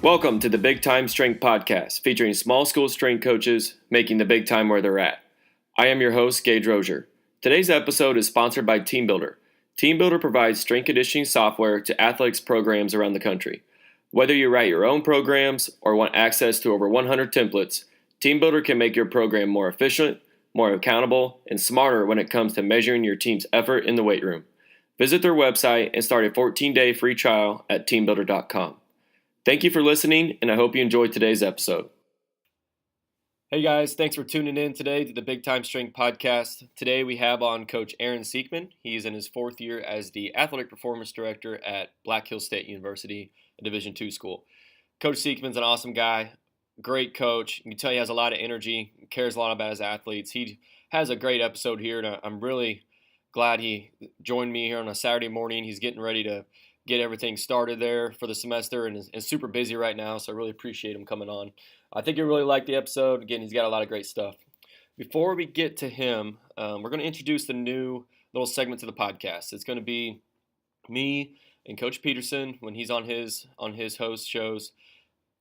Welcome to the Big Time Strength Podcast, featuring small school strength coaches making the big time where they're at. I am your host, Gage Rozier. Today's episode is sponsored by TeamBuildr. TeamBuildr provides strength conditioning software to athletics programs around the country. Whether you write your own programs or want access to over 100 templates, TeamBuildr can make your program more efficient, more accountable, and smarter when it comes to measuring your team's effort in the weight room. Visit their website and start a 14-day free trial at teambuildr.com. Thank you for listening, and I hope you enjoyed today's episode. Hey guys, thanks for tuning in today to the Big Time Strength Podcast. Today we have on Coach Aaron Siekmann. He's in his fourth year as the Athletic Performance Director at Black Hills State University, a Division II school. Coach Siekmann's an awesome guy, great coach. You can tell he has a lot of energy, cares a lot about his athletes. He has a great episode here, and I'm really glad he joined me here on a Saturday morning. He's getting ready to get everything started there for the semester and is super busy right now, so I really appreciate him coming on. I think you'll really like the episode. Again, he's got a lot of great stuff. Before we get to him, we're going to introduce the new little segment to the podcast. It's going to be me and Coach Peterson when he's on his host shows.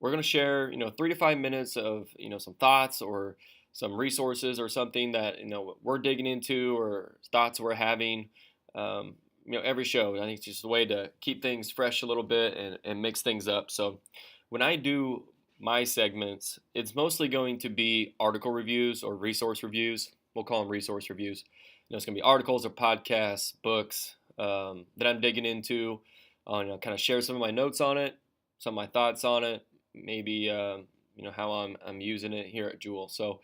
We're going to share 3 to 5 minutes of some thoughts or some resources or something that we're digging into or thoughts we're having. Every show. I think it's just a way to keep things fresh a little bit and mix things up. So when I do my segments, it's mostly going to be article reviews or resource reviews. We'll call them resource reviews. It's going to be articles or podcasts, books that I'm digging into. Kind of share some of my notes on it, some of my thoughts on it, maybe how I'm using it here at Jewel. So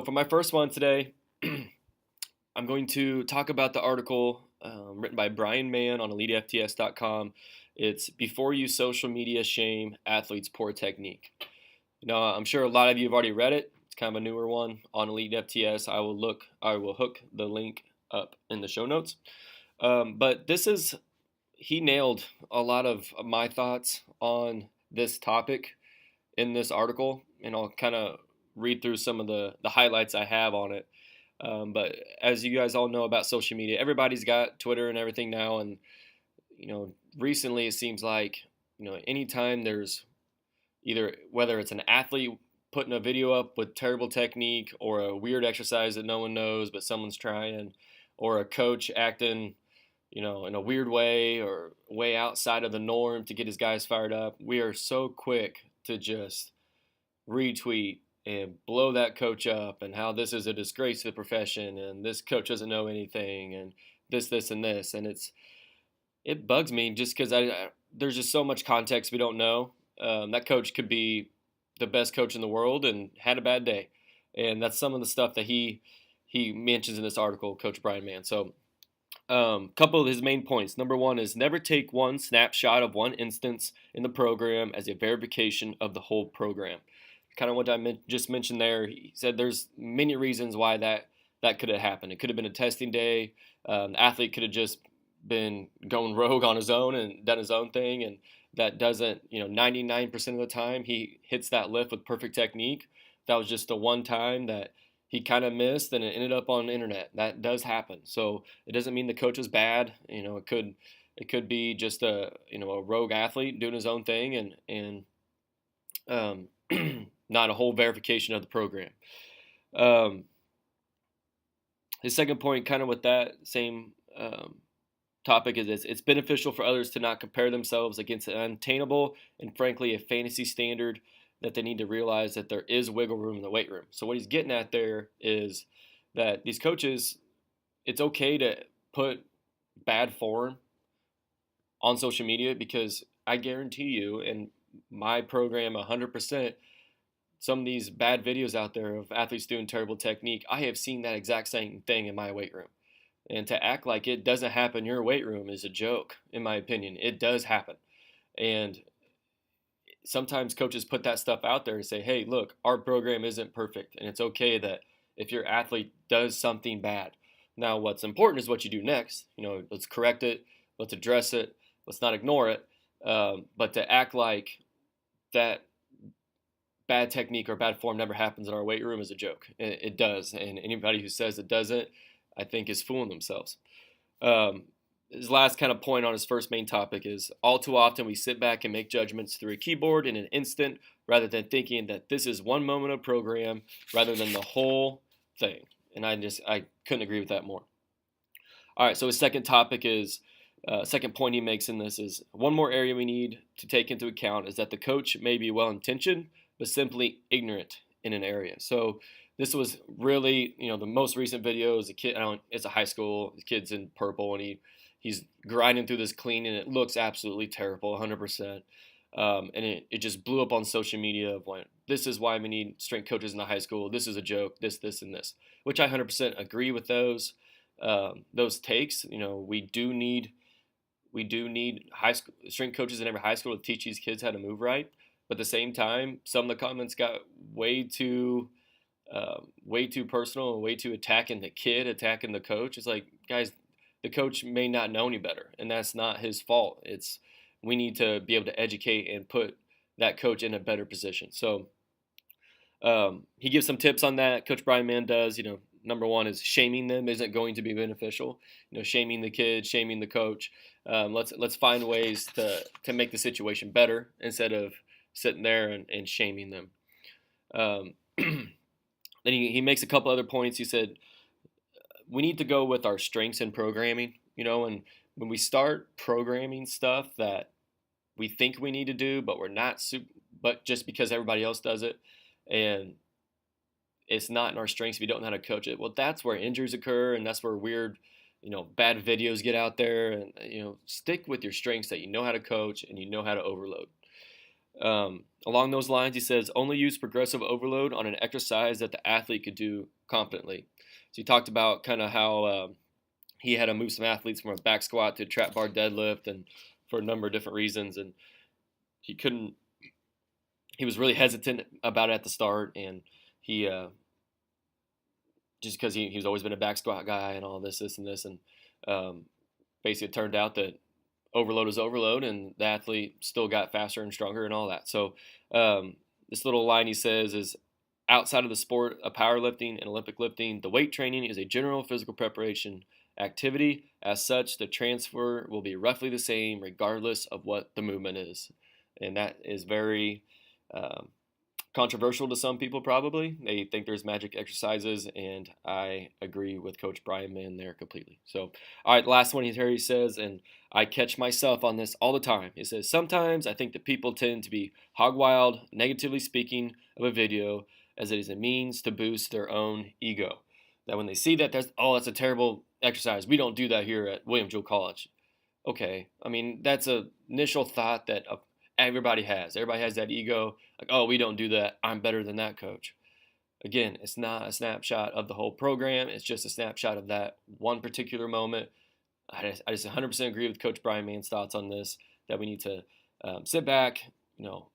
for my first one today, I'm going to talk about the article written by Brian Mann on EliteFTS.com. It's Before You Social Media Shame Athletes' Poor Technique. I'm sure a lot of you have already read it. It's kind of a newer one on EliteFTS. I will hook the link up in the show notes. But he nailed a lot of my thoughts on this topic in this article, and I'll kind of read through some of the highlights I have on it. But as you guys all know about social media, everybody's got Twitter and everything now. And, recently it seems like, anytime there's whether it's an athlete putting a video up with terrible technique or a weird exercise that no one knows, but someone's trying, or a coach acting, in a weird way or way outside of the norm to get his guys fired up, we are so quick to just retweet and blow that coach up and how this is a disgrace to the profession and this coach doesn't know anything and this, and this. And it bugs me just because there's just so much context we don't know. That coach could be the best coach in the world and had a bad day. And that's some of the stuff that he mentions in this article, Coach Brian Mann. So a couple of his main points. Number one is never take one snapshot of one instance in the program as a verification of the whole program. Kind of what I just mentioned there. He said there's many reasons why that could have happened. It could have been a testing day. The athlete could have just been going rogue on his own and done his own thing, and that doesn't, 99% of the time he hits that lift with perfect technique. That was just the one time that he kind of missed and it ended up on the internet. That does happen. So it doesn't mean the coach is bad. It could be just a rogue athlete doing his own thing and not a whole verification of the program. His second point, kind of with that same topic, is it's beneficial for others to not compare themselves against an unattainable and frankly a fantasy standard, that they need to realize that there is wiggle room in the weight room. So what he's getting at there is that these coaches, it's okay to put bad form on social media, because I guarantee you, in my program 100%, some of these bad videos out there of athletes doing terrible technique, I have seen that exact same thing in my weight room. And to act like it doesn't happen in your weight room is a joke, in my opinion. It does happen. And sometimes coaches put that stuff out there and say, hey, look, our program isn't perfect. And it's okay that if your athlete does something bad. Now, what's important is what you do next. Let's correct it. Let's address it. Let's not ignore it. But to act like that bad technique or bad form never happens in our weight room is a joke. It does. And anybody who says it doesn't, I think, is fooling themselves. his last kind of point on his first main topic is all too often we sit back and make judgments through a keyboard in an instant rather than thinking that this is one moment of program rather than the whole thing. And I couldn't agree with that more. All right, so his second topic is, second point he makes in this is one more area we need to take into account is that the coach may be well-intentioned but simply ignorant in an area. So this was really, the most recent video is a kid. It's a high school. The kid's in purple, and he's grinding through this clean, and it looks absolutely terrible, 100%. And it just blew up on social media of like, this is why we need strength coaches in the high school. This is a joke. This, and this, which I 100% agree with those takes. We do need high school strength coaches in every high school to teach these kids how to move right. But at the same time, some of the comments got way too personal and way too attacking the kid, attacking the coach. It's like, guys, the coach may not know any better, and that's not his fault. We need to be able to educate and put that coach in a better position. So he gives some tips on that. Coach Brian Mann does. Number one is shaming them isn't going to be beneficial. Shaming the kid, shaming the coach. Let's find ways to make the situation better instead of sitting there and shaming them. Then he makes a couple other points. He said we need to go with our strengths in programming. And when we start programming stuff that we think we need to do, but we're not, but just because everybody else does it, and it's not in our strengths, we don't know how to coach it. Well, that's where injuries occur, and that's where weird, bad videos get out there. And stick with your strengths that you know how to coach and you know how to overload. Along those lines, he says, only use progressive overload on an exercise that the athlete could do competently. So he talked about kind of how he had to move some athletes from a back squat to a trap bar deadlift, and for a number of different reasons. And he was really hesitant about it at the start. And he, just because he's always been a back squat guy and all this, and this. And basically it turned out that overload is overload, and the athlete still got faster and stronger and all that. So this little line he says is, outside of the sport of powerlifting and Olympic lifting, the weight training is a general physical preparation activity. As such, the transfer will be roughly the same regardless of what the movement is. And that is very controversial to some people probably. They think there's magic exercises, and I agree with Coach Brian Mann there completely. So, all right, last one he says, and I catch myself on this all the time. He says, sometimes I think that people tend to be hog wild, negatively speaking of a video, as it is a means to boost their own ego. That when they see that, that's a terrible exercise. We don't do that here at William Jewell College. Okay, I mean, that's an initial thought that everybody has. Everybody has that ego. Like, oh, we don't do that. I'm better than that coach. Again, it's not a snapshot of the whole program. It's just a snapshot of that one particular moment. I just 100% agree with Coach Brian Mann's thoughts on this, that we need to sit back,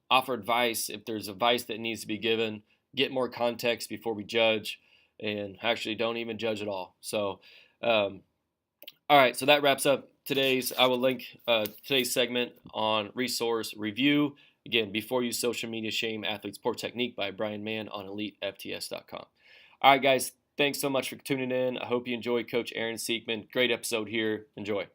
offer advice. If there's advice that needs to be given, get more context before we judge, and actually don't even judge at all. So, all right, so that wraps up I will link today's segment on resource review. Again, Before You Social Media Shame Athletes' Poor Technique by Brian Mann on EliteFTS.com. All right, guys, thanks so much for tuning in. I hope you enjoyed Coach Aaron Siekmann. Great episode here. Enjoy.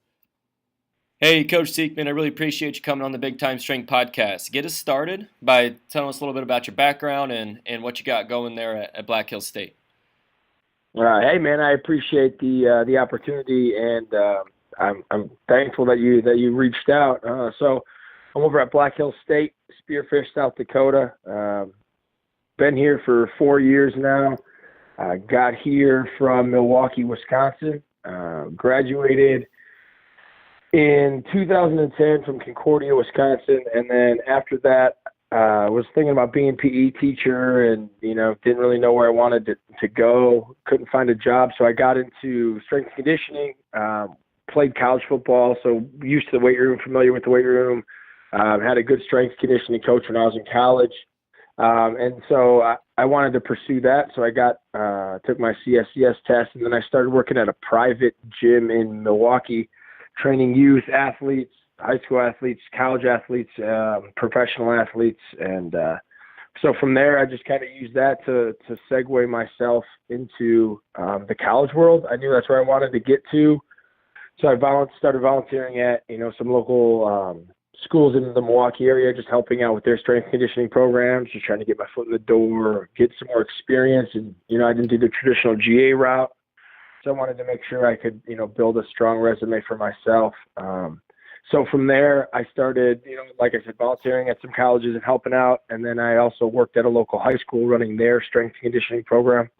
Hey, Coach Siekmann, I really appreciate you coming on the Big Time Strength Podcast. Get us started by telling us a little bit about your background and what you got going there at Black Hills State. Hey, man, I appreciate the opportunity, and I'm thankful that you reached out. So I'm over at Black Hills State, Spearfish, South Dakota. Been here for 4 years now. Got here from Milwaukee, Wisconsin. Graduated in 2010 from Concordia, Wisconsin, and then after that, was thinking about being a PE teacher, and didn't really know where I wanted to go. Couldn't find a job, so I got into strength and conditioning. Played college football, so used to the weight room, familiar with the weight room. Had a good strength conditioning coach when I was in college, and so I wanted to pursue that. So I took my CSCS test, and then I started working at a private gym in Milwaukee, training youth athletes, high school athletes, college athletes, professional athletes. And so from there, I just kind of used that to segue myself into the college world. I knew that's where I wanted to get to. So I started volunteering at, some local schools in the Milwaukee area, just helping out with their strength conditioning programs, just trying to get my foot in the door, get some more experience. And, I didn't do the traditional GA route. So I wanted to make sure I could, build a strong resume for myself. So from there, I started, like I said, volunteering at some colleges and helping out. And then I also worked at a local high school running their strength conditioning program,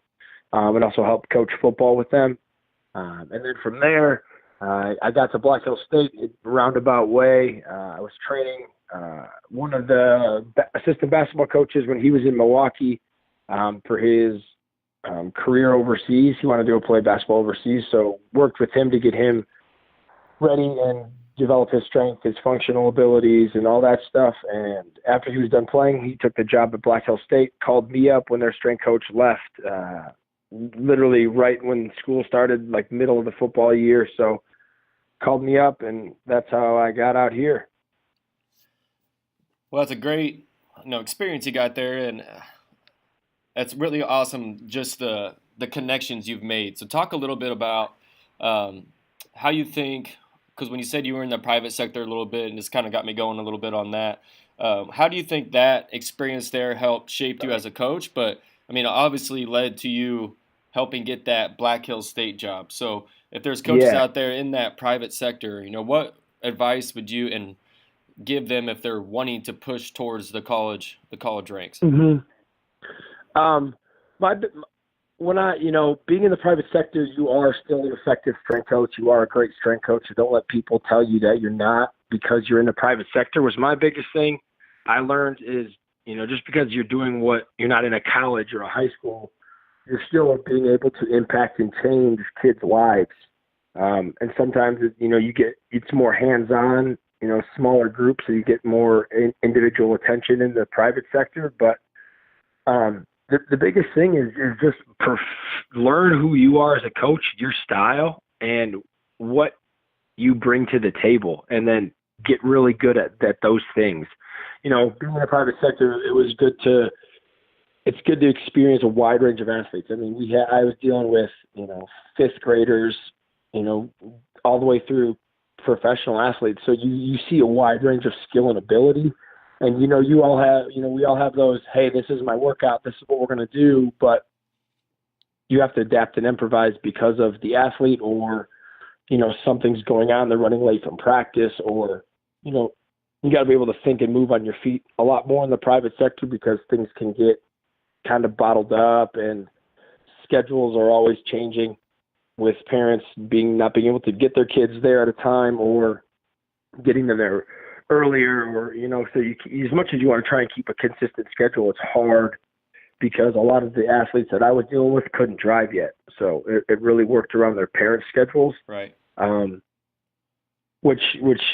and also helped coach football with them. And then from there, I got to Black Hills State in a roundabout way. I was training one of the assistant basketball coaches when he was in Milwaukee for his career overseas. He wanted to go play basketball overseas, so worked with him to get him ready and develop his strength, his functional abilities, and all that stuff. And after he was done playing, he took the job at Black Hills State, called me up when their strength coach left, literally right when school started, like middle of the football year. So called me up, and that's how I got out here. Well, that's a great experience you got there, and that's really awesome, just the connections you've made. So talk a little bit about how you think, because when you said you were in the private sector a little bit, and it's kind of got me going a little bit on that, how do you think that experience there helped shape you as a coach? But, obviously led to you helping get that Black Hills State job. So if there's coaches out there in that private sector, what advice would you give them if they're wanting to push towards the college ranks? Mm-hmm. When being in the private sector, you are still an effective strength coach. You are a great strength coach. So don't let people tell you that you're not because you're in the private sector was my biggest thing. I learned is, just because you're doing what you're not in a college or a high school, you're still being able to impact and change kids' lives. And sometimes, it's more hands-on, smaller groups, so you get more individual attention in the private sector. But the biggest thing is just learn who you are as a coach, your style, and what you bring to the table, and then get really good at those things. Being in the private sector, it's good to experience a wide range of athletes. I was dealing with, fifth graders, all the way through professional athletes. So you see a wide range of skill and ability. And, we all have those, hey, this is my workout, this is what we're going to do, but you have to adapt and improvise because of the athlete or, something's going on, they're running late from practice, or, you got to be able to think and move on your feet a lot more in the private sector because things can get kind of bottled up and schedules are always changing with parents not being able to get their kids there at a time or getting them there earlier, or, so as much as you want to try and keep a consistent schedule, it's hard because a lot of the athletes that I was dealing with couldn't drive yet. So it really worked around their parents' schedules. Right. Which,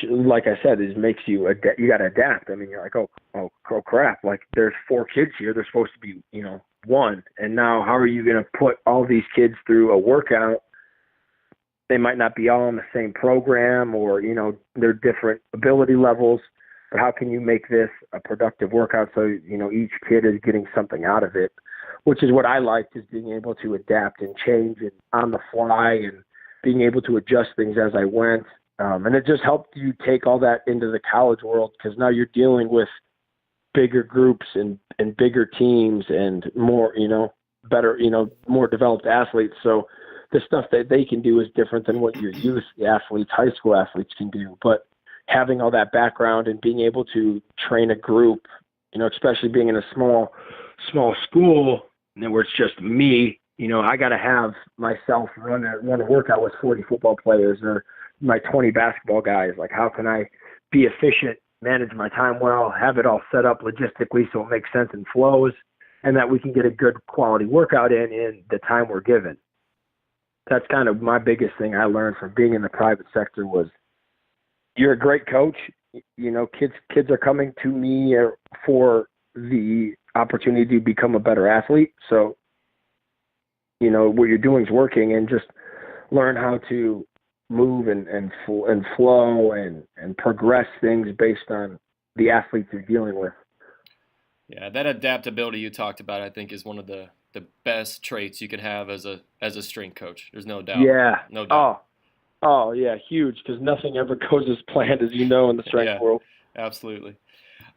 like I said, makes you got to adapt. You're like, oh crap! Like there's 4 kids here. There's supposed to be, 1, and now how are you going to put all these kids through a workout? They might not be all in the same program, or they're different ability levels. But how can you make this a productive workout so each kid is getting something out of it? Which is what I liked, is being able to adapt and change and on the fly and being able to adjust things as I went. And it just helped you take all that into the college world because now you're dealing with bigger groups and bigger teams and more, better, more developed athletes. So the stuff that they can do is different than what your youth athletes, high school athletes can do. But having all that background and being able to train a group, especially being in a small school where it's just me, I got to have myself run a workout with 40 football players or my 20 basketball guys. Like, how can I be efficient, manage my time well, have it all set up logistically so it makes sense and flows, and that we can get a good quality workout in the time we're given. That's kind of my biggest thing I learned from being in the private sector was you're a great coach. Kids are coming to me for the opportunity to become a better athlete. So, what you're doing is working, and just learn how to move and flow and progress things based on the athletes you're dealing with. Yeah, that adaptability you talked about, I think, is one of the best traits you can have as a strength coach. There's no doubt. Yeah. No doubt. Oh yeah, huge, because nothing ever goes as planned, as you know, in the strength Yeah, world. absolutely.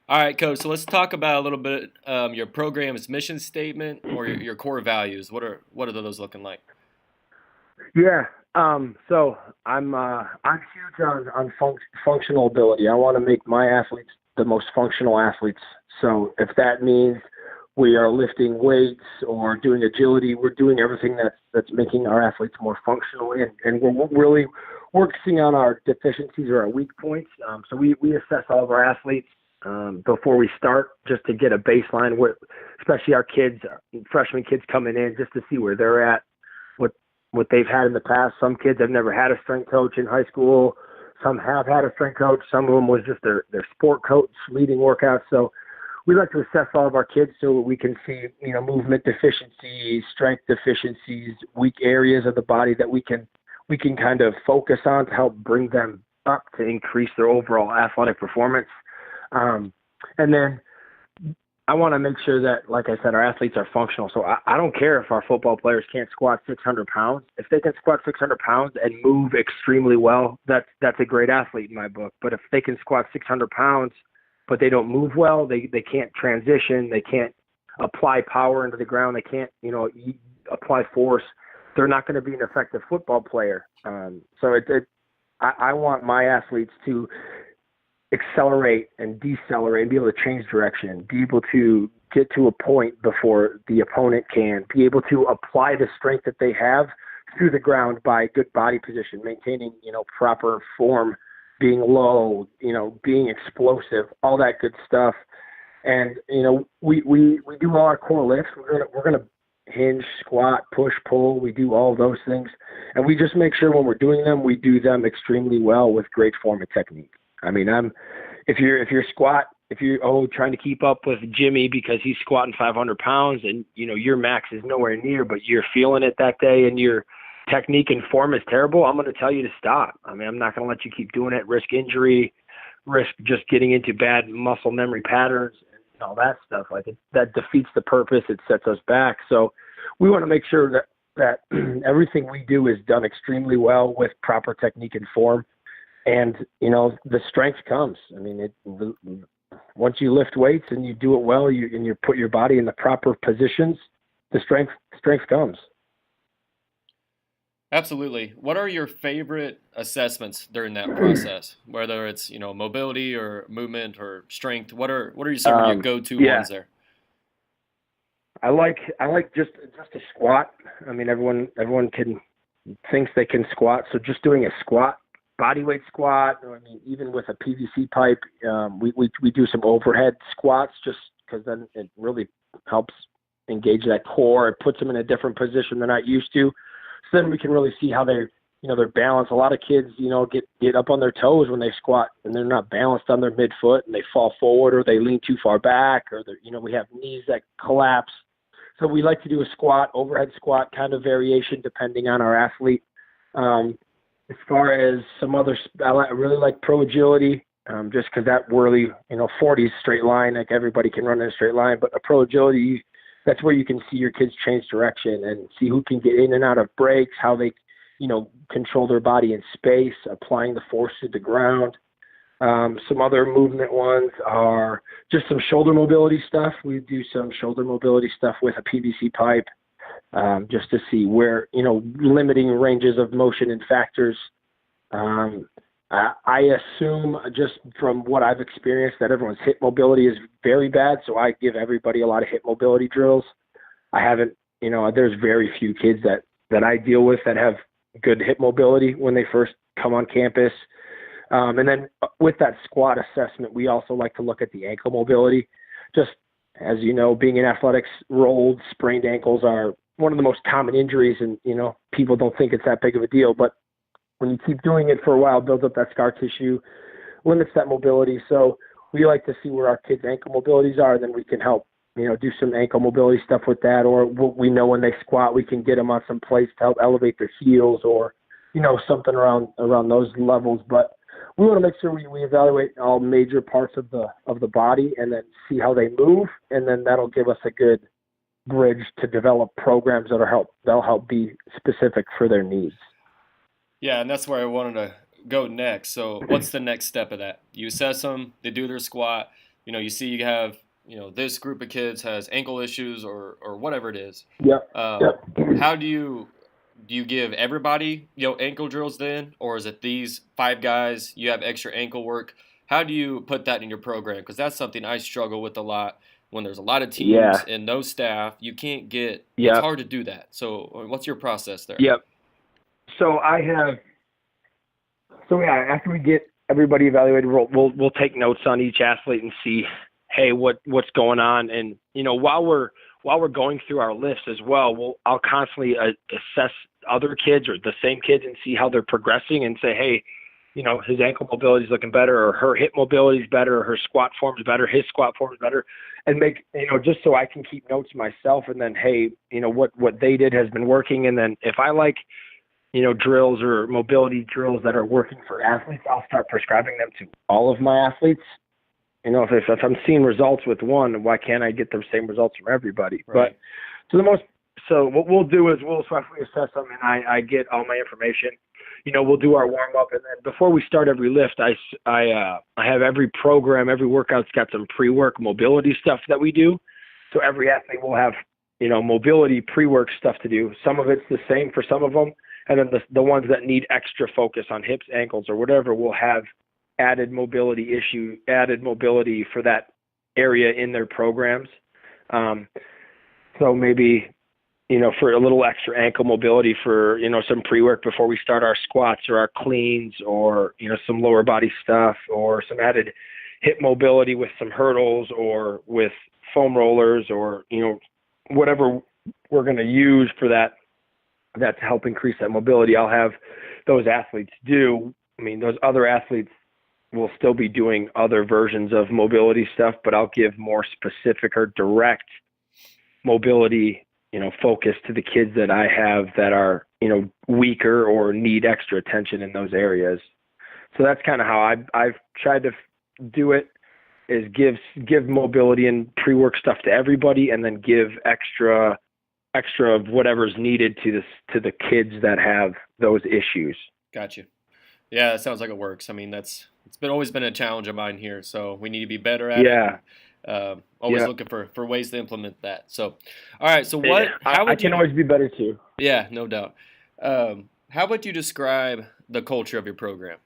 All right, Coach. So let's talk about a little bit your program's mission statement or your core values. What are those looking like? Yeah. So I'm huge on functional ability. I want to make my athletes the most functional athletes. So if that means we are lifting weights or doing agility, we're doing everything that's making our athletes more functional, and we're really working on our deficiencies or our weak points. So we assess all of our athletes before we start, just to get a baseline, especially our kids, freshman kids coming in, just to see where they're at, what they've had in the past. Some kids have never had a strength coach in high school. Some have had a strength coach. Some of them was just their sport coach leading workouts. So we like to assess all of our kids so we can see, movement deficiencies, strength deficiencies, weak areas of the body that we can kind of focus on to help bring them up to increase their overall athletic performance. And then I want to make sure that, like I said, our athletes are functional. So I don't care if our football players can't squat 600 pounds. If they can squat 600 pounds and move extremely well, that's a great athlete in my book. But if they can squat 600 pounds, but they don't move well, they can't transition, they can't apply power into the ground, they can't, apply force, they're not going to be an effective football player. So I want my athletes to accelerate and decelerate and be able to change direction, be able to get to a point before the opponent can, be able to apply the strength that they have through the ground by good body position, maintaining, proper form, being low, being explosive, all that good stuff. And, we do all our core lifts. We're gonna hinge, squat, push, pull. We do all those things. And we just make sure when we're doing them, we do them extremely well with great form and technique. I mean, if you're trying to keep up with Jimmy because he's squatting 500 pounds and, your max is nowhere near, but you're feeling it that day and your technique and form is terrible, I'm going to tell you to stop. I mean, I'm not going to let you keep doing it, risk injury, risk just getting into bad muscle memory patterns and all that stuff. Like that defeats the purpose. It sets us back. So we want to make sure that everything we do is done extremely well with proper technique and form. And, the strength comes. I mean, once you lift weights and you do it well, and you put your body in the proper positions, the strength comes. Absolutely. What are your favorite assessments during that process? Whether it's, mobility or movement or strength, what are some of your go-to ones there? I like just a squat. I mean, everyone thinks they can squat. So just doing a squat, bodyweight squat. I mean, even with a PVC pipe, we do some overhead squats just because then it really helps engage that core. It puts them in a different position they're not used to. So then we can really see how they're balanced. A lot of kids, get up on their toes when they squat and they're not balanced on their midfoot and they fall forward or they lean too far back or we have knees that collapse. So we like to do a squat, overhead squat kind of variation depending on our athlete. As far as some others, I really like pro agility, just because that really, 40 straight line, like everybody can run in a straight line, but a pro agility, that's where you can see your kids change direction and see who can get in and out of breaks, how they, control their body in space, applying the force to the ground. Some other movement ones are just some shoulder mobility stuff. We do some shoulder mobility stuff with a PVC pipe. Just to see where, limiting ranges of motion and factors. I assume just from what I've experienced that everyone's hip mobility is very bad, so I give everybody a lot of hip mobility drills. I haven't, there's very few kids that I deal with that have good hip mobility when they first come on campus. And then with that squat assessment, we also like to look at the ankle mobility. Just as you know, being in athletics, rolled, sprained ankles are one of the most common injuries, and, people don't think it's that big of a deal. But when you keep doing it for a while, builds up that scar tissue, limits that mobility. So we like to see where our kids' ankle mobilities are, then we can help, do some ankle mobility stuff with that. Or we know when they squat, we can get them on some plates to help elevate their heels or, something around those levels. But we want to make sure we evaluate all major parts of the body and then see how they move. And then that'll give us a good bridge to develop programs that'll help be specific for their needs. Yeah, and that's where I wanted to go next. So what's the next step of that? You assess them, they do their squat, you see you have, this group of kids has ankle issues or whatever it is. Yep. How do you give everybody, ankle drills then? Or is it these 5 guys, you have extra ankle work? How do you put that in your program? Because that's something I struggle with a lot. When there's a lot of teams and no staff, you can't get – it's hard to do that. So what's your process there? Yep. So after we get everybody evaluated, we'll take notes on each athlete and see, hey, what's going on. And, while we're going through our lifts as well, I'll constantly assess other kids or the same kids and see how they're progressing and say, hey, his ankle mobility is looking better, or her hip mobility is better, or her squat form is better, his squat form is better, and make, just so I can keep notes myself. And then, hey, what they did has been working. And then if I like, drills or mobility drills that are working for athletes, I'll start prescribing them to all of my athletes. If I'm seeing results with one, why can't I get the same results from everybody? Right. But so what we'll do is we'll roughly assess them, and I get all my information. We'll do our warm up, and then before we start every lift, I have every program, every workout's got some pre-work mobility stuff that we do. So every athlete will have, mobility pre-work stuff to do. Some of it's the same for some of them, and then the ones that need extra focus on hips, ankles, or whatever will have added mobility for that area in their programs. So maybe, for a little extra ankle mobility for, some pre-work before we start our squats or our cleans, or, some lower body stuff, or some added hip mobility with some hurdles or with foam rollers, or, whatever we're going to use for that to help increase that mobility. I'll have those athletes do. Those other athletes will still be doing other versions of mobility stuff, but I'll give more specific or direct mobility, focus to the kids that I have that are, weaker or need extra attention in those areas. So that's kind of how I've tried to do it, is give mobility and pre-work stuff to everybody, and then give extra of whatever's needed to the kids that have those issues. Gotcha. Yeah, that sounds like it works. It's always been a challenge of mine here, so we need to be better at it. Always looking for ways to implement that. So, all right. So I can always be better too. Yeah, no doubt. How would you describe the culture of your program?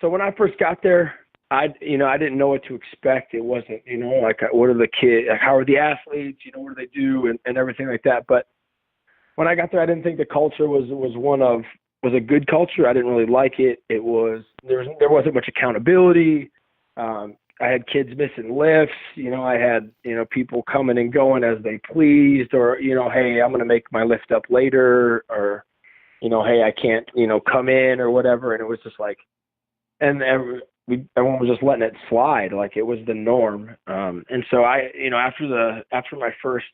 So when I first got there, I didn't know what to expect. It wasn't, like, what are the kids, how are the athletes, what do they do, and everything like that. But when I got there, I didn't think the culture was a good culture. I didn't really like it. There wasn't much accountability. I had kids missing lifts. I had, people coming and going as they pleased, or, hey, I'm going to make my lift up later, or, hey, I can't, come in or whatever. And it was just like, and everyone was just letting it slide. Like, it was the norm. And so after my first,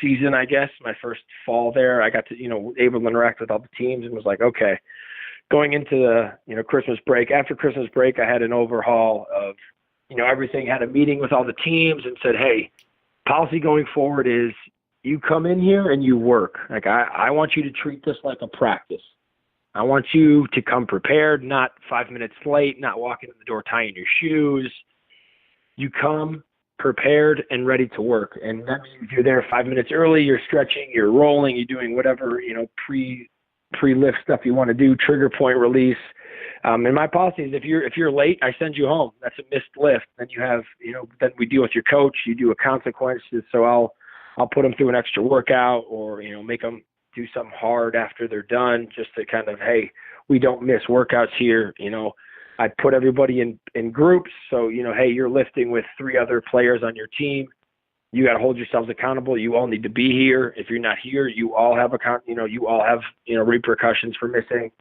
season, I guess, my first fall there, I got to, able to interact with all the teams, and was like, okay, going into the, Christmas break. After Christmas break, I had an overhaul of, everything. Had a meeting with all the teams and said, hey, policy going forward is you come in here and you work. Like, I want you to treat this like a practice. I want you to come prepared, not 5 minutes late, not walking in the door tying your shoes. You come prepared and ready to work. And that means you're there 5 minutes early, you're stretching, you're rolling, you're doing whatever, pre-lift stuff you want to do, trigger point release. And my policy is if you're late, I send you home. That's a missed lift. Then you have, then we deal with your coach. You do a consequences. So I'll put them through an extra workout, or, make them do something hard after they're done, just to kind of, hey, we don't miss workouts here. I put everybody in groups. So, hey, you're lifting with 3 other players on your team. You got to hold yourselves accountable. You all need to be here. If you're not here, you all have repercussions for missing.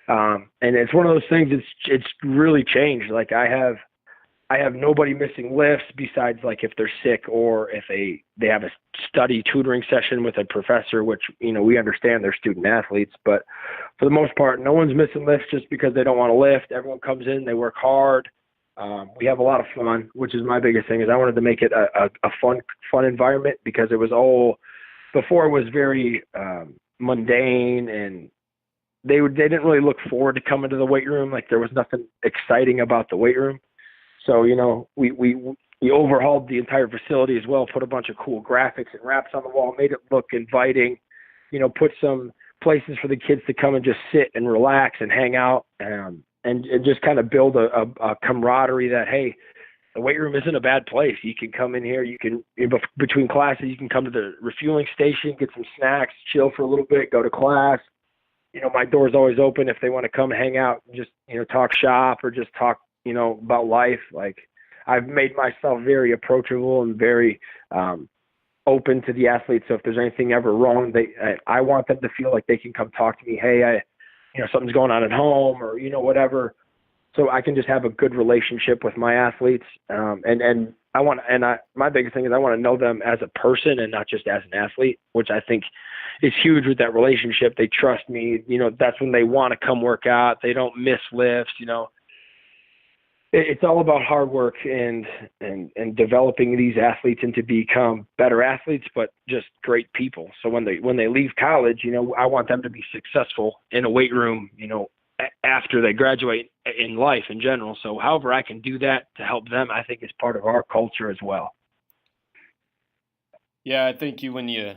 And it's one of those things. It's really changed. Like, I have nobody missing lifts besides, like, if they're sick, or if they have a study tutoring session with a professor, which, we understand they're student athletes, but for the most part, no one's missing lifts just because they don't want to lift. Everyone comes in, they work hard. We have a lot of fun, which is my biggest thing, is I wanted to make it a fun environment, because it was all, before it was very, mundane, and they didn't really look forward to coming to the weight room. Like, there was nothing exciting about the weight room. So, we overhauled the entire facility as well, put a bunch of cool graphics and wraps on the wall, made it look inviting, put some places for the kids to come and just sit and relax and hang out, and just kind of build a camaraderie that, hey, the weight room isn't a bad place. You can come in here. You can, between classes, you can come to the refueling station, get some snacks, chill for a little bit, go to class. My door's always open if they want to come hang out and just, talk shop or just talk, about life. Like, I've made myself very approachable and very open to the athletes. So if there's anything ever wrong, I want them to feel like they can come talk to me. Hey, something's going on at home, or, whatever. So I can just have a good relationship with my athletes. My biggest thing is I want to know them as a person and not just as an athlete, which I think is huge with that relationship. They trust me. That's when they want to come work out. They don't miss lifts. It's all about hard work and developing these athletes into become better athletes, but just great people. So when they leave college, I want them to be successful in a weight room, after they graduate in life in general. So however I can do that to help them, I think is part of our culture as well. Yeah, I think when you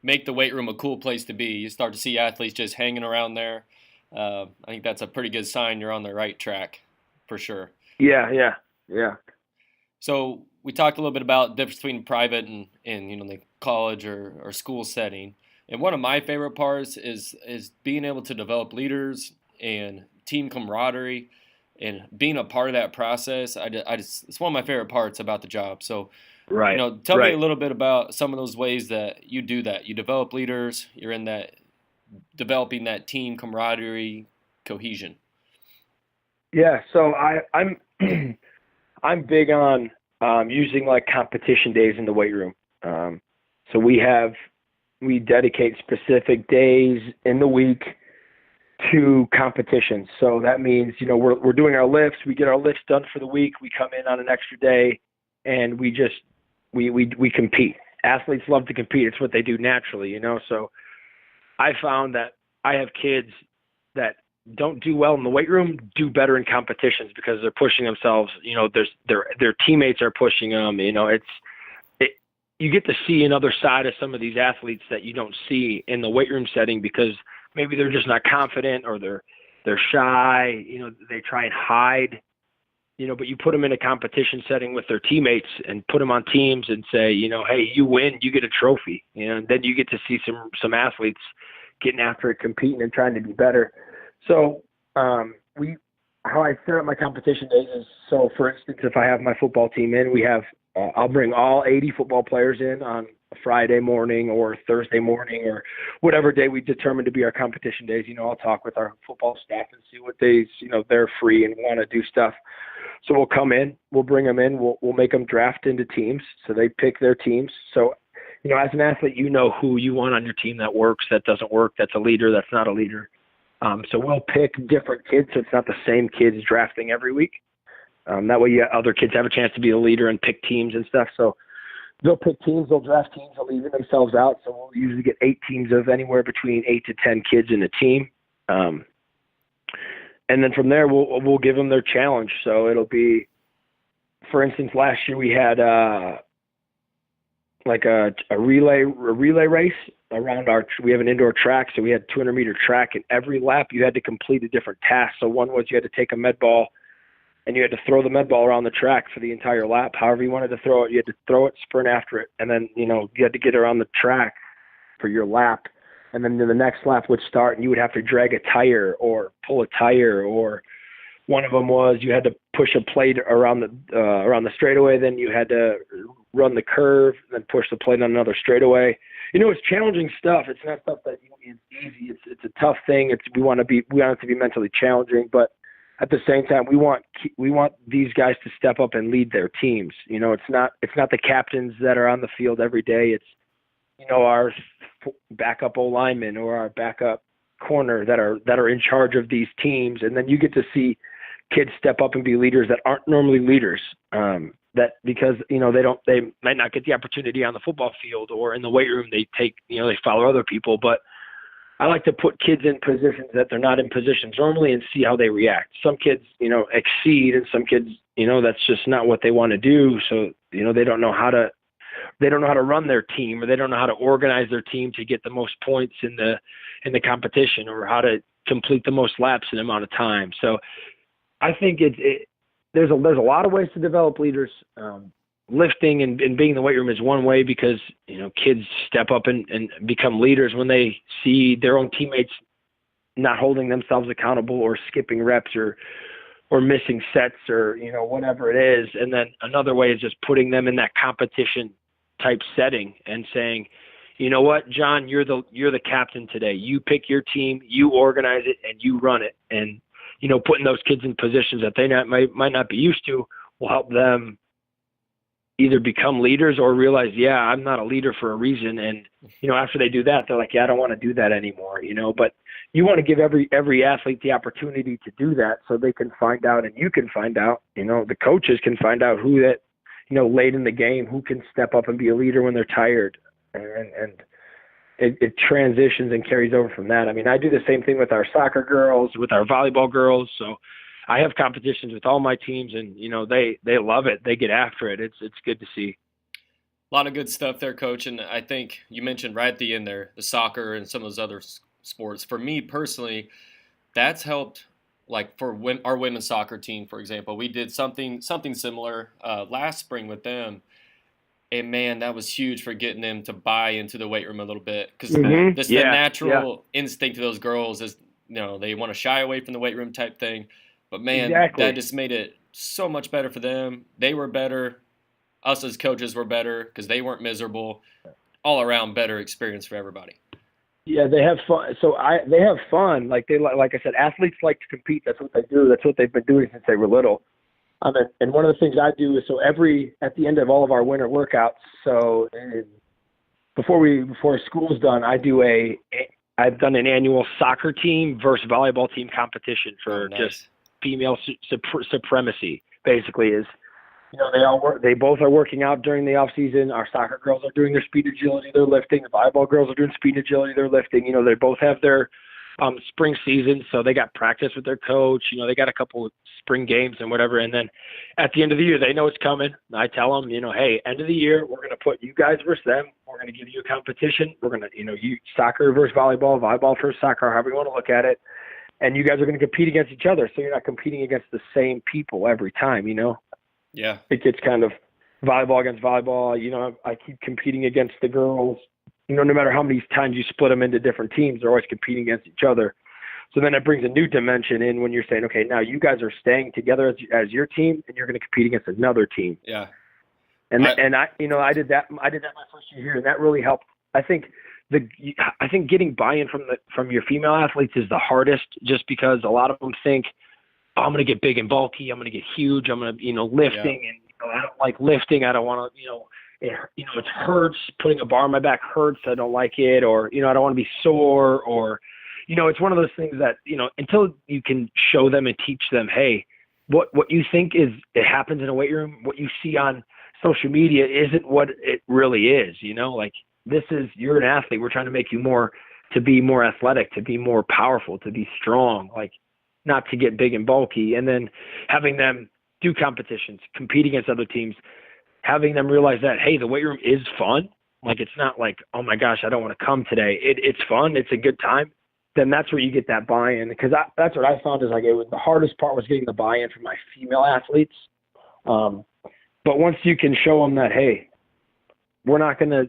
make the weight room a cool place to be, you start to see athletes just hanging around there. I think that's a pretty good sign you're on the right track, for sure. Yeah. So we talked a little bit about the difference between private and the college or school setting. And one of my favorite parts is being able to develop leaders and team camaraderie and being a part of that process. It's one of my favorite parts about the job. So, right. Tell me a little bit about some of those ways that you do that. You develop leaders. You're in that developing that team camaraderie, cohesion. Yeah. So I'm I'm big on using like competition days in the weight room. So we dedicate specific days in the week to competitions. So that means, we're doing our lifts, we get our lifts done for the week, we come in on an extra day, and we compete. Athletes love to compete. It's what they do naturally, So I found that I have kids that don't do well in the weight room do better in competitions because they're pushing themselves. Their teammates are pushing them. You get to see another side of some of these athletes that you don't see in the weight room setting because maybe they're just not confident or they're shy. They try and hide. But you put them in a competition setting with their teammates and put them on teams and say, hey, you win, you get a trophy. And then you get to see some athletes getting after it, competing and trying to be better. So how I set up my competition days is, so for instance, if I have my football team in, I'll bring all 80 football players in on a Friday morning or Thursday morning or whatever day we determine to be our competition days. I'll talk with our football staff and see what days, they're free and want to do stuff. So we'll come in, we'll bring them in, we'll make them draft into teams. So they pick their teams. So, as an athlete, who you want on your team that works, that doesn't work, that's a leader, that's not a leader. So we'll pick different kids, so it's not the same kids drafting every week. That way other kids have a chance to be a leader and pick teams and stuff. So they'll pick teams, they'll draft teams, they'll even themselves out. So we'll usually get 8 teams of anywhere between 8 to 10 kids in a team. And then from there, we'll give them their challenge. So it'll be, for instance, last year we had like a relay race around we have an indoor track, so we had 200-meter track, and every lap you had to complete a different task. So one was you had to take a med ball and you had to throw the med ball around the track for the entire lap. However you wanted to throw it, you had to throw it, sprint after it, and then, you had to get around the track for your lap. And then the next lap would start and you would have to drag a tire or pull a tire, or one of them was you had to push a plate around the straightaway, then you had to run the curve, then push the plate on another straightaway. It's challenging stuff. It's not stuff that is easy. It's a tough thing. We want it to be mentally challenging, but at the same time, we want these guys to step up and lead their teams. It's not the captains that are on the field every day. It's our backup O-linemen or our backup corner that are in charge of these teams, and then you get to see kids step up and be leaders that aren't normally leaders. That because they might not get the opportunity on the football field or in the weight room. They follow other people, but I like to put kids in positions that they're not in positions normally and see how they react. Some kids, exceed, and some kids, that's just not what they want to do. So, they don't know how to run their team, or they don't know how to organize their team to get the most points in the competition, or how to complete the most laps in the amount of time. So I think there's a lot of ways to develop leaders. Lifting and being in the weight room is one way, because kids step up and become leaders when they see their own teammates not holding themselves accountable, or skipping reps, or missing sets, or whatever it is. And then another way is just putting them in that competition type setting and saying, you know what, John, you're the captain today. You pick your team, you organize it, and you run it. And putting those kids in positions that they might not be used to will help them either become leaders or realize, yeah, I'm not a leader for a reason. And, after they do that, they're like, yeah, I don't want to do that anymore, but you want to give every athlete the opportunity to do that, so they can find out, and you can find out, the coaches can find out who that, late in the game, who can step up and be a leader when they're tired. And it transitions and carries over from that. I mean, I do the same thing with our soccer girls, with our volleyball girls. So I have competitions with all my teams, and they love it. They get after it. It's good to see. A lot of good stuff there, Coach. And I think you mentioned right at the end there, the soccer and some of those other sports. For me personally, that's helped. Like for our women's soccer team, for example, we did something similar last spring with them. And man, that was huge for getting them to buy into the weight room a little bit, because the natural instinct of those girls is, they want to shy away from the weight room type thing. But man, that just made it so much better for them. They were better. Us as coaches were better because they weren't miserable. All around better experience for everybody. Yeah, they have fun. So they have fun. Like I said, athletes like to compete. That's what they do. That's what they've been doing since they were little. And one of the things I do is, at the end of all of our winter workouts, before school's done, I've done an annual soccer team versus volleyball team competition for just female supremacy. Basically, is they both are working out during the off season. Our soccer girls are doing their speed agility, they're lifting. The volleyball girls are doing speed agility, they're lifting. They both have their spring season, so they got practice with their coach. They got a couple of spring games and whatever. And then at the end of the year, they know it's coming. I tell them, hey, end of the year, we're going to put you guys versus them. We're going to give you a competition. We're going to, you soccer versus volleyball, volleyball versus soccer, however you want to look at it. And you guys are going to compete against each other. So you're not competing against the same people every time, Yeah. It gets kind of volleyball against volleyball. I keep competing against the girls. No matter how many times you split them into different teams, they're always competing against each other. So then it brings a new dimension in when you're saying, okay, now you guys are staying together as your team, and you're going to compete against another team. Yeah. And I did that my first year here, and that really helped. I think getting buy-in from your female athletes is the hardest, just because a lot of them think, oh, I'm going to get big and bulky, I'm going to get huge, I'm going to lifting, and I don't like lifting, I don't want to it hurts, putting a bar on my back hurts, I don't like it, or I don't want to be sore, or it's one of those things that until you can show them and teach them, hey, what you think it happens in a weight room, what you see on social media isn't what it really is. Like, you're an athlete, we're trying to make you to be more athletic, to be more powerful, to be strong, like not to get big and bulky. And then having them do competitions, compete against other teams, having them realize that, hey, the weight room is fun. Like, it's not like, oh my gosh, I don't want to come today. It's fun. It's a good time. Then that's where you get that buy-in. Because that's what I found is, like, the hardest part was getting the buy-in from my female athletes. But once you can show them that, hey, we're not going to,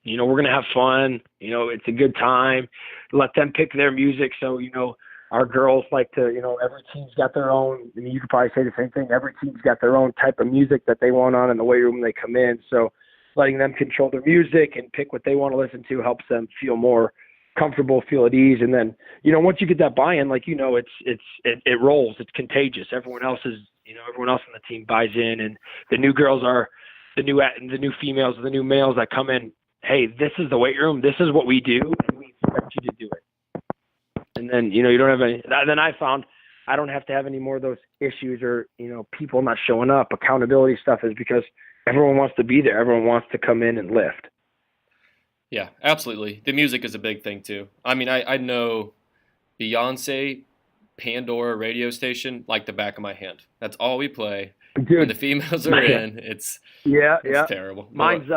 we're going to have fun. It's a good time. Let them pick their music. So, our girls like to, every team's got their own, you could probably say the same thing. Every team's got their own type of music that they want on in the weight room when they come in. So letting them control their music and pick what they want to listen to helps them feel more comfortable, feel at ease. And then, once you get that buy-in, like, it rolls, it's contagious. Everyone else on the team buys in, and the new girls are the new females, the new males that come in. Hey, this is the weight room. This is what we do, and we expect you to do it. And then, you don't have any, then I found I don't have to have any more of those issues or, people not showing up. Accountability stuff is because everyone wants to be there. Everyone wants to come in and lift. Yeah, absolutely. The music is a big thing too. I mean, I know Beyonce Pandora radio station like the back of my hand. That's all we play. When the Dude. females are in, it's Yeah. terrible. Mine's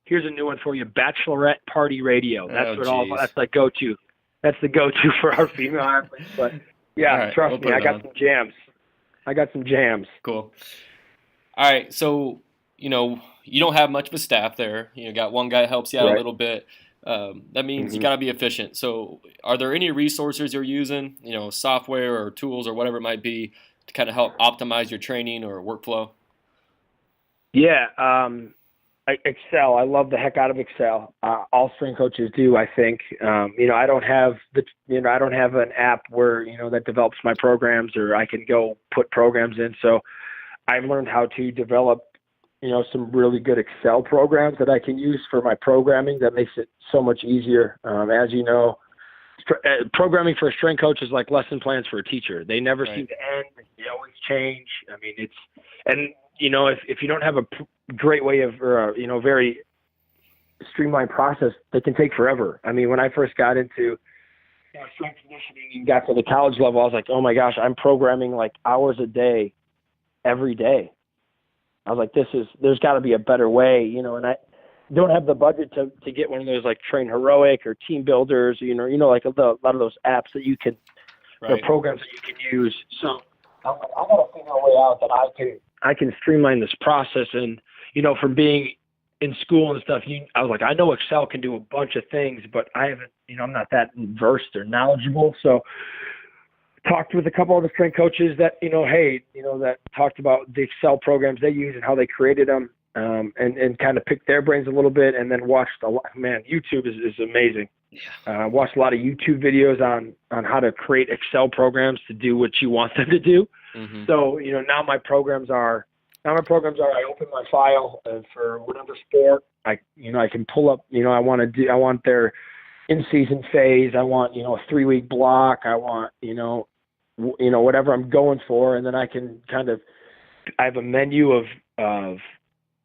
here's a new one for you. Bachelorette Party Radio. That's that's the go-to. That's the go-to for our female athletes. But yeah, right, trust me, I got some jams. Cool. All right, so you don't have much of a staff there. You got one guy that helps you out a little bit. That means you got to be efficient. So are there any resources you're using, software or tools or whatever it might be to kind of help optimize your training or workflow? Yeah, Excel. I love the heck out of Excel. All strength coaches do, I think. I don't have I don't have an app where, that develops my programs, or I can go put programs in. So I've learned how to develop, some really good Excel programs that I can use for my programming. That makes it so much easier. As you know, programming for a strength coach is like lesson plans for a teacher. They never seem to end. They always change. I mean, if you don't have a great way of, very streamlined process, they can take forever. I mean, when I first got into strength conditioning and got to the college level, I was like, oh my gosh, I'm programming like hours a day, every day. I was like, there's got to be a better way, and I don't have the budget to get one of those like Train Heroic or Team Builders, like a lot of those apps that you can, programs that you can use. So I got to figure a way out that I can streamline this process. And, from being in school and stuff, I was like, I know Excel can do a bunch of things, but I haven't, I'm not that versed or knowledgeable. So talked with a couple of the strength coaches that, that talked about the Excel programs they use and how they created them, and kind of picked their brains a little bit, and then watched a lot. Man, YouTube is amazing. Yeah. Watched a lot of YouTube videos on how to create Excel programs to do what you want them to do. Mm-hmm. So, now my programs are I open my file for whatever sport I can pull up, I want their in-season phase. I want, a 3-week block. I want, whatever I'm going for. And then I can I have a menu of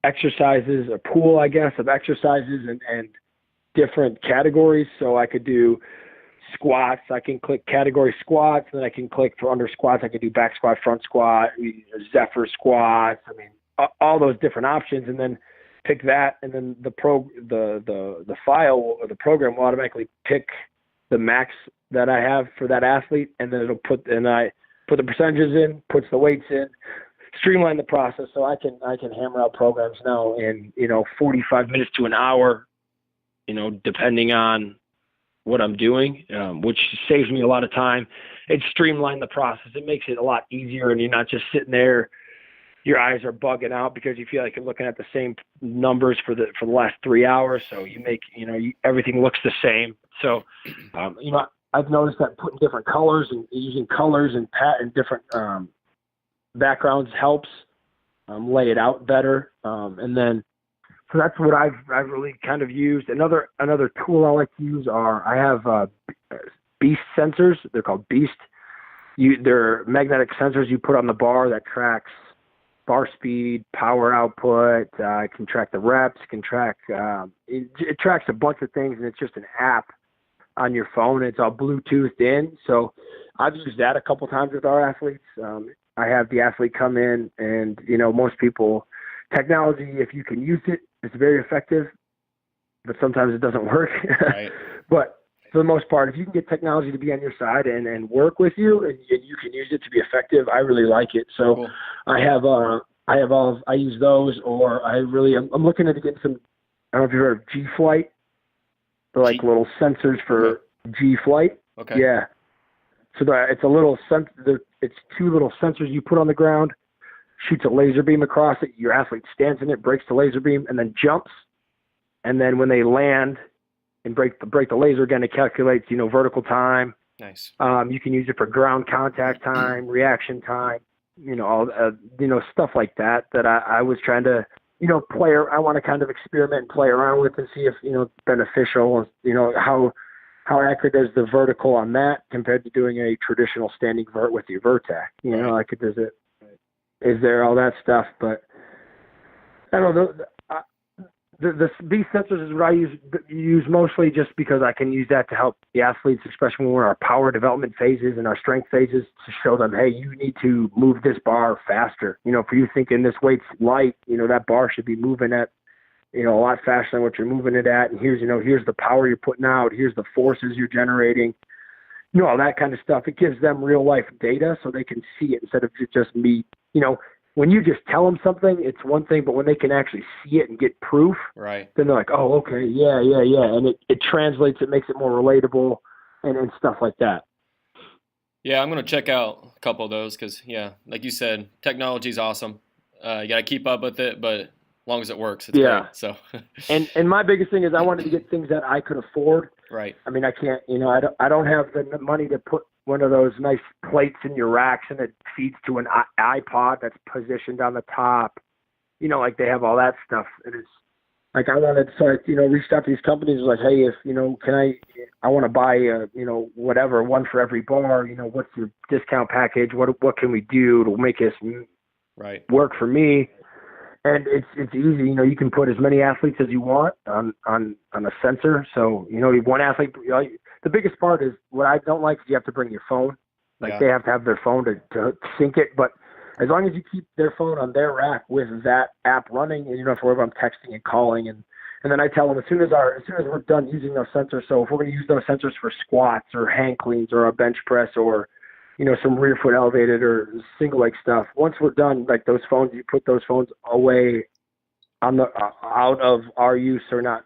exercises, a pool, I guess, of exercises and different categories. So I could do squats. I can click category squats, and then I can click for under squats. I can do back squat, front squat, Zephyr squats. I mean, all those different options, and then pick that, and then the file or the program will automatically pick the max that I have for that athlete, and then I put the percentages in, puts the weights in, streamline the process. So I can hammer out programs now in 45 minutes to an hour, depending on what I'm doing, which saves me a lot of time. It streamlined the process. It makes it a lot easier, and you're not just sitting there. Your eyes are bugging out because you feel like you're looking at the same numbers for the last 3 hours. So you make, everything looks the same. So, I've noticed that putting different colors and using colors and different backgrounds helps lay it out better. And then, so that's what I've really kind of used. Another tool I like to use I have Beast sensors. They're called Beast. They're magnetic sensors you put on the bar that tracks bar speed, power output. Can track the reps. Can track it tracks a bunch of things, and it's just an app on your phone. It's all Bluetoothed in. So I've used that a couple times with our athletes. I have the athlete come in, and most people, technology, if you can use it, it's very effective, but sometimes it doesn't work. Right. But for the most part, if you can get technology to be on your side and work with you, and you can use it to be effective, I really like it. So cool. I use those, or I'm looking at getting some. I don't know if you've heard of G Flight. They're like little sensors for G Flight. Okay. Yeah. So it's a little it's 2 little sensors you put on the ground, shoots a laser beam across it. Your athlete stands in it, breaks the laser beam, and then jumps. And then when they land and break the laser again, it calculates, vertical time. Nice. You can use it for ground contact time, reaction time, all stuff like that I was trying to, I want to kind of experiment and play around with and see if, it's beneficial, how accurate is the vertical on that compared to doing a traditional standing vert with your vertac, is there all that stuff, but I don't know. these sensors is what I use mostly just because I can use that to help the athletes, especially when we're in our power development phases and our strength phases, to show them, hey, you need to move this bar faster. For you thinking this weight's light, that bar should be moving at, a lot faster than what you're moving it at. And here's the power you're putting out. Here's the forces you're generating. All that kind of stuff. It gives them real life data so they can see it instead of just me, when you just tell them something, it's one thing, but when they can actually see it and get proof, right, then they're like, oh, okay, yeah. And it translates, it makes it more relatable and stuff like that. Yeah, I'm going to check out a couple of those because, like you said, technology is awesome. You got to keep up with it, but as long as it works, it's great. So, and my biggest thing is I wanted to get things that I could afford. Right. I mean, I can't, I don't have the money to put one of those nice plates in your racks and it feeds to an iPod that's positioned on the top. Like they have all that stuff. And it's like I wanted, so I, reached out to these companies like, hey, if, can I want to buy, whatever, one for every bar, what's your discount package? What can we do to make this work for me? And it's easy. You can put as many athletes as you want on a sensor. So, one athlete, the biggest part is what I don't like is you have to bring your phone. Like they have to have their phone to sync it. But as long as you keep their phone on their rack with that app running, and you don't have to worry about them texting and calling. And then I tell them as soon as we're done using those sensors. So if we're going to use those sensors for squats or hang cleans or a bench press or some rear foot elevated or single leg stuff. Once we're done, like those phones, you put those phones away on the out of our use or not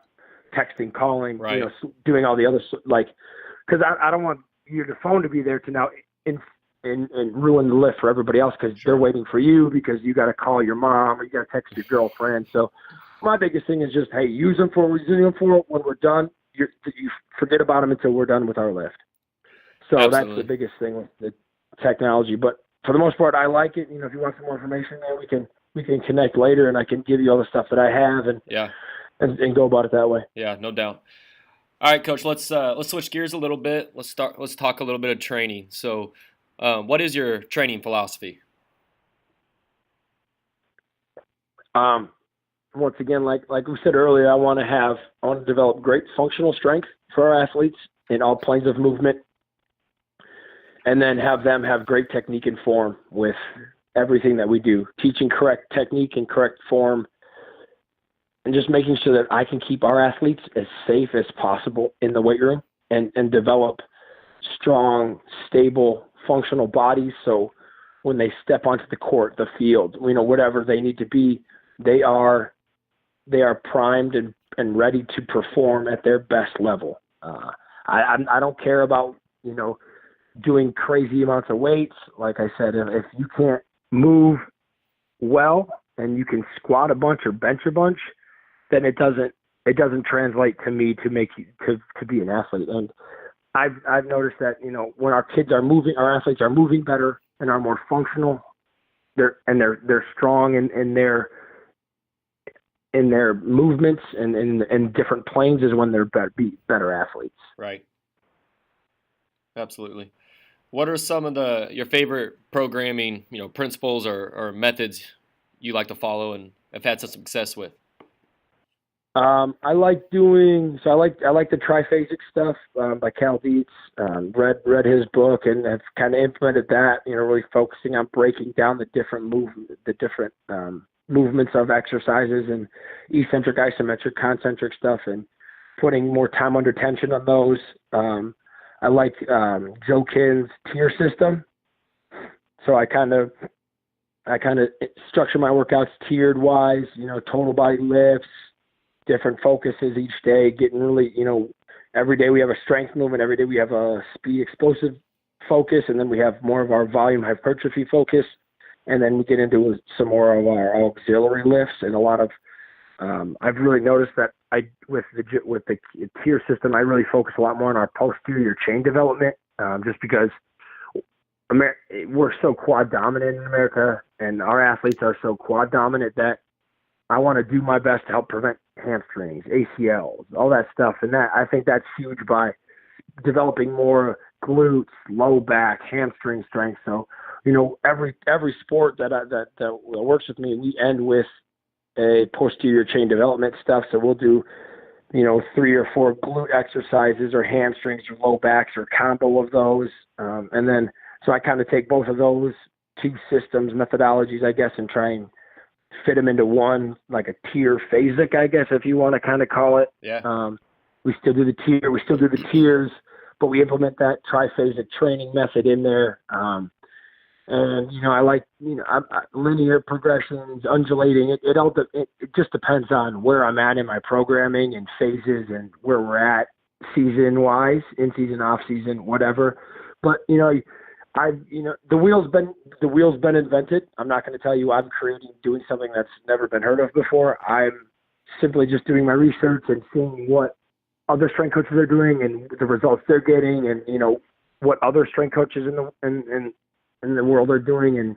texting, calling, right, doing all the other because I don't want your phone to be there to now and ruin the lift for everybody else because they're waiting for you because you got to call your mom or you got to text your girlfriend. So my biggest thing is just, hey, use them for what we're using them for. When we're done, you forget about them until we're done with our lift. So Absolutely. That's the biggest thing with the technology. But for the most part, I like it. If you want some more information there, we can connect later and I can give you all the stuff that I have and go about it that way. Yeah, no doubt. All right, Coach, let's switch gears a little bit. Let's talk a little bit of training. So what is your training philosophy? Once again, like we said earlier, I want to develop great functional strength for our athletes in all planes of movement. And then have them have great technique and form with everything that we do, teaching correct technique and correct form, and just making sure that I can keep our athletes as safe as possible in the weight room and develop strong, stable, functional bodies. So when they step onto the court, the field, whatever they need to be, they are primed and ready to perform at their best level. I don't care about, doing crazy amounts of weights. Like I said, if you can't move well and you can squat a bunch or bench a bunch, then it doesn't translate to me to make you to be an athlete. And I've noticed that, when our kids are moving, our athletes are moving better and are more functional. They're strong in their movements and in different planes is when they're better athletes. Right. Absolutely. What are some of your favorite programming, principles or methods you like to follow and have had some success with? I like the triphasic stuff by Cal Dietz. Read his book and have kind of implemented that. Really focusing on breaking down the different movements of exercises and eccentric, isometric, concentric stuff, and putting more time under tension on those. I like Joe Kinn's tier system. So I kind of structure my workouts tiered wise, total body lifts, different focuses each day, getting really, every day we have a strength movement, every day we have a speed explosive focus, and then we have more of our volume hypertrophy focus. And then we get into some more of our auxiliary lifts and a lot of, I've really noticed that with the tier system, I really focus a lot more on our posterior chain development, just because we're so quad dominant in America and our athletes are so quad dominant that I want to do my best to help prevent hamstrings, ACLs, all that stuff. And that, I think that's huge by developing more glutes, low back, hamstring strength. So, every sport that works with me, we end with a posterior chain development stuff. So we'll do, 3 or 4 glute exercises or hamstrings or low backs or combo of those. And then, so I kind of take both of those 2 systems, methodologies, I guess, and try and fit them into one, like a tier phasic, I guess, if you want to kind of call it. Yeah. We still do the tiers, but we implement that triphasic training method in there. And, I like, linear progressions, undulating. It just depends on where I'm at in my programming and phases and where we're at season-wise, in-season, off-season, whatever. But, the wheel's been invented. I'm not going to tell you I'm doing something that's never been heard of before. I'm simply just doing my research and seeing what other strength coaches are doing and the results they're getting and, what other strength coaches in the world are doing. And,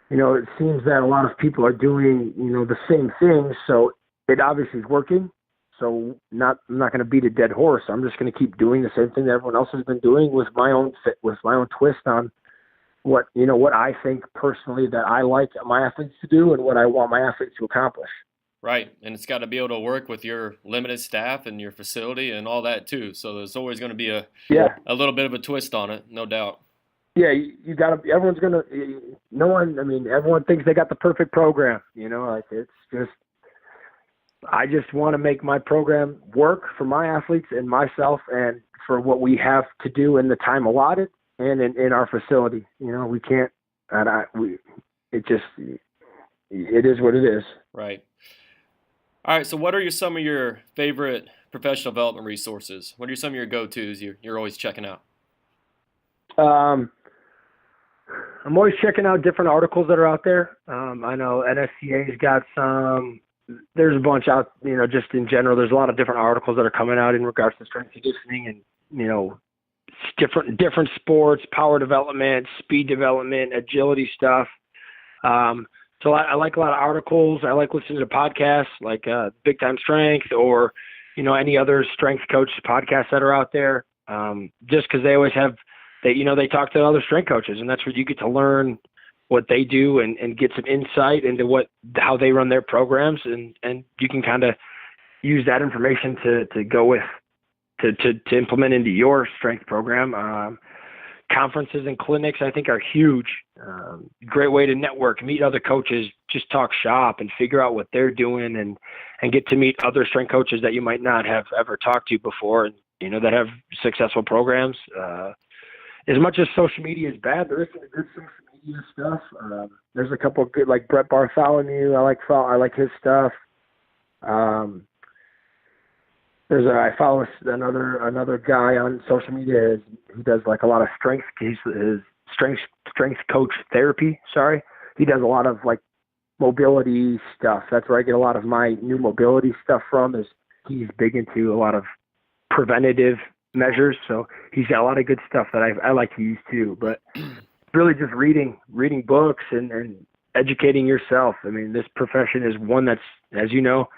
it seems that a lot of people are doing, the same things. So it obviously is working. So I'm not going to beat a dead horse. I'm just going to keep doing the same thing that everyone else has been doing with my own twist on what I think personally that I like my athletes to do and what I want my athletes to accomplish. Right. And it's got to be able to work with your limited staff and your facility and all that too. So there's always going to be a little bit of a twist on it, no doubt. Yeah, you got to. Everyone's gonna. Everyone thinks they got the perfect program. It's just. I just want to make my program work for my athletes and myself, and for what we have to do in the time allotted and in our facility. We can't. It is what it is. Right. All right. So, what are some of your favorite professional development resources? What are some of your go-tos you're always checking out? I'm always checking out different articles that are out there. I know NSCA's got some. There's a bunch out, just in general. There's a lot of different articles that are coming out in regards to strength and conditioning and, different sports, power development, speed development, agility stuff. So I like a lot of articles. I like listening to podcasts like Big Time Strength or, any other strength coach podcasts that are out there. Just because they always have, they talk to other strength coaches, and that's where you get to learn what they do and get some insight into how they run their programs, and you can kind of use that information to go with to implement into your strength program. Conferences and clinics, I think, are huge. Great way to network, meet other coaches, just talk shop and figure out what they're doing and get to meet other strength coaches that you might not have ever talked to before and, that have successful programs. As much as social media is bad, there is some good social media stuff. There's a couple of good, like Brett Bartholomew. I like his stuff. I follow another guy on social media. He does like a lot of strength. His strength coach therapy. Sorry, he does a lot of like mobility stuff. That's where I get a lot of my new mobility stuff from. He's big into a lot of preventative measures. So he's got a lot of good stuff that I like to use too. But really, just reading books and educating yourself. I mean, this profession is one that's, as you know,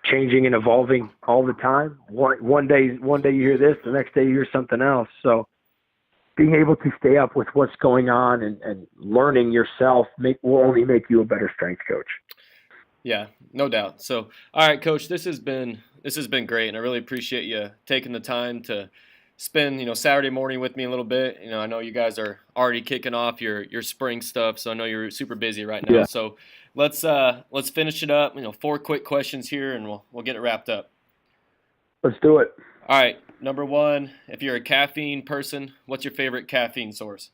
changing and evolving all the time. One day you hear this, the next day you hear something else. So being able to stay up with what's going on and learning yourself will only make you a better strength coach. Yeah, no doubt. So, all right, Coach, this has been great, and I really appreciate you taking the time to spend Saturday morning with me a little bit. I know you guys are already kicking off your spring stuff, so I know you're super busy right now. Yeah. So let's finish it up. 4 quick questions here, and we'll get it wrapped up. Let's do it. All right. Number 1, if you're a caffeine person, what's your favorite caffeine source?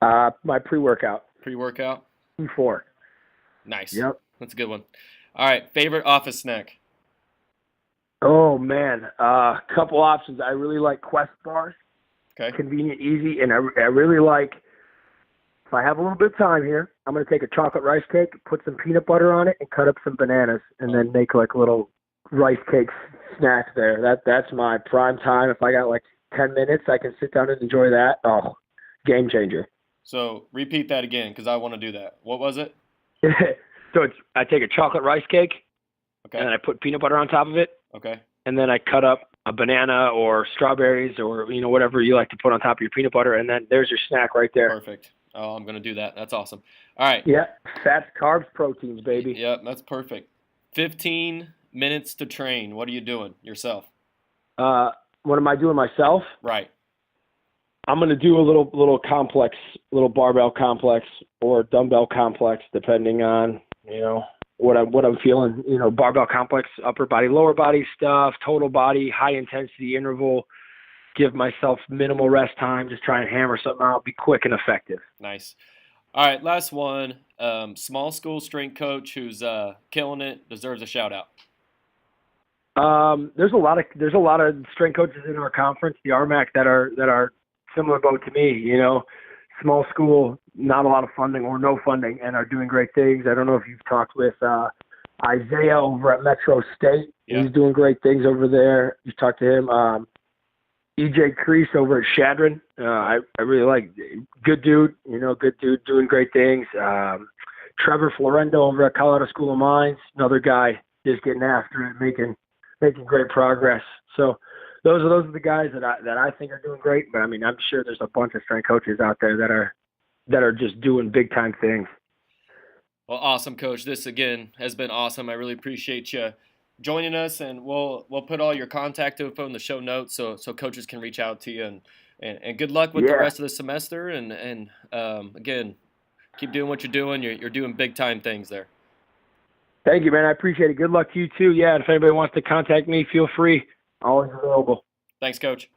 My pre-workout. Pre-workout? P4. Nice. Yep. That's a good one. All right. Favorite office snack? Oh, man. Couple options. I really like Quest bars. Okay. Convenient, easy, and I really like, if I have a little bit of time here, I'm going to take a chocolate rice cake, put some peanut butter on it, and cut up some bananas, and then make like a little rice cake snack there. That's my prime time. If I got like 10 minutes, I can sit down and enjoy that. Oh, game changer. So repeat that again, because I want to do that. What was it? So I take a chocolate rice cake, okay, and I put peanut butter on top of it. Okay. And then I cut up a banana or strawberries or, whatever you like to put on top of your peanut butter. And then there's your snack right there. Perfect. Oh, I'm going to do that. That's awesome. All right. Yeah. fats, carbs, proteins, baby. Yep, that's perfect. 15 minutes to train. What are you doing yourself? What am I doing myself? Right. I'm going to do a little complex, little barbell complex or dumbbell complex, depending on, what I'm feeling. Barbell complex, upper body, lower body stuff, total body, high intensity interval. Give myself minimal rest time. Just try and hammer something out. Be quick and effective. Nice. All right, last one. Small school strength coach who's killing it, deserves a shout out. There's a lot of strength coaches in our conference, the RMAC, that are similar boat to me. Small school, not a lot of funding or no funding, and are doing great things. I don't know if you've talked with Isaiah over at Metro State. Yeah. He's doing great things over there. You talked to him. EJ Crease over at Shadron. I really like. Good dude, doing great things. Trevor Florendo over at Colorado School of Mines, another guy just getting after it, making great progress. So those are the guys that I think are doing great. But I mean, I'm sure there's a bunch of strength coaches out there that are just doing big time things. Well, awesome, Coach. This again has been awesome. I really appreciate you joining us, and we'll put all your contact info in the show notes so coaches can reach out to you. And good luck with the rest of the semester. And again, keep doing what you're doing. You're doing big time things there. Thank you, man. I appreciate it. Good luck to you too. Yeah, if anybody wants to contact me, feel free. Always available. Thanks, Coach.